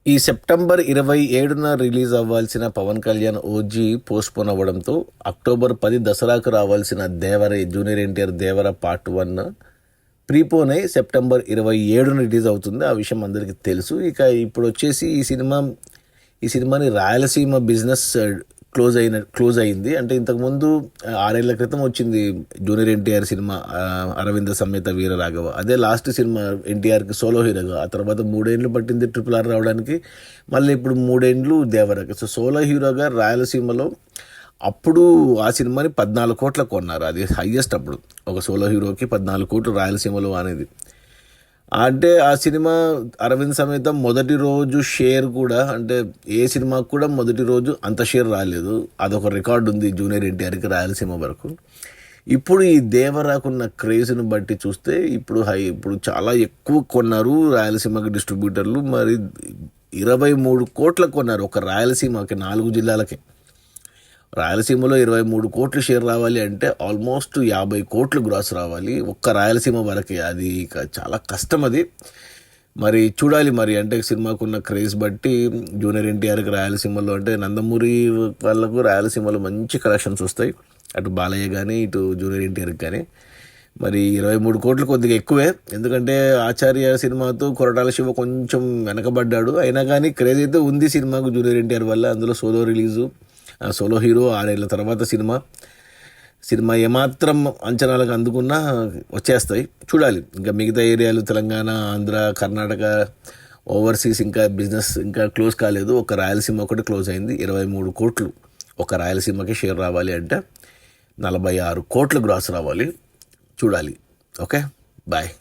ఈ September 27న release అవ్వాల్సిన Pawan Kalyan OG postpone అవ్వడంతో అక్టోబర్ 10 దసరాకు రావాల్సిన దేవర జూనియర్ ఎన్టీఆర్ దేవర పార్ట్ 1 ప్రీపోన్ అయి సెప్టెంబర్ 27న రిలీజ్ అవుతుంది. ఆ విషయం అందరికీ తెలుసు. ఇక ఇప్పుడు వచ్చేసి ఈ సినిమాని రాయలసీమ బిజినెస్ క్లోజ్ అయింది. అంటే ఇంతకుముందు 6 ఏళ్ల క్రితం వచ్చింది జూనియర్ ఎన్టీఆర్ సినిమా అరవింద సమేత వీర రాఘవ. అదే లాస్ట్ సినిమా ఎన్టీఆర్కి సోలో హీరోగా. ఆ తర్వాత 3 ఏళ్ళు పట్టింది RRR రావడానికి. మళ్ళీ ఇప్పుడు 3 ఏళ్ళు దేవరకి. సో సోలో హీరోగా రాయలసీమలో అప్పుడు ఆ సినిమాని 14 కోట్ల కొన్నారు. అది హయ్యెస్ట్ అప్పుడు ఒక సోలో హీరోకి 14 కోట్లు రాయలసీమలో అనేది. అంటే ఆ సినిమా అరవింద్ సమేత మొదటి రోజు షేర్ కూడా, అంటే ఏ సినిమాకు కూడా మొదటి రోజు అంత షేర్ రాలేదు. అదొక రికార్డు ఉంది జూనియర్ ఎన్టీఆర్కి రాయలసీమ వరకు. ఇప్పుడు ఈ దేవరాకున్న క్రేజ్ను బట్టి చూస్తే ఇప్పుడు చాలా ఎక్కువ కొన్నారు రాయలసీమకి డిస్ట్రిబ్యూటర్లు. మరి 23 కోట్ల కొన్నారు ఒక రాయలసీమకి, 4 జిల్లాలకి. రాయలసీమలో 23 కోట్లు షేర్ రావాలి అంటే ఆల్మోస్ట్ 50 కోట్లు గ్రాస్ రావాలి ఒక్క రాయలసీమ వరకే. అది ఇక చాలా కష్టం అది. మరి చూడాలి మరి, అంటే సినిమాకున్న క్రేజ్ బట్టి జూనియర్ ఎన్టీఆర్కి రాయలసీమలో, అంటే నందమూరి వాళ్ళకు రాయలసీమలో మంచి కలెక్షన్స్ వస్తాయి, అటు బాలయ్య కానీ ఇటు జూనియర్ ఎన్టీఆర్కి కానీ. మరి 23 కోట్లు కొద్దిగా ఎక్కువే, ఎందుకంటే ఆచార్య సినిమాతో కొరటాల శివ కొంచెం వెనకబడ్డాడు. అయినా కానీ క్రేజ్ అయితే ఉంది సినిమాకు జూనియర్ ఎన్టీఆర్ వల్ల. అందులో సోలో హీరో 6 ఏళ్ల తర్వాత సినిమా ఏమాత్రం అంచనాలకు అందుకున్నా వచ్చేస్తాయి. చూడాలి. ఇంకా మిగతా ఏరియాలు తెలంగాణ, ఆంధ్ర, కర్ణాటక, ఓవర్సీస్ ఇంకా బిజినెస్ ఇంకా క్లోజ్ కాలేదు. ఒక రాయలసీమ ఒకటి క్లోజ్ అయింది. 23 కోట్లు ఒక రాయలసీమకి షేర్ రావాలి అంటే 46 కోట్లు గ్రాస్ రావాలి. చూడాలి. Okay, bye.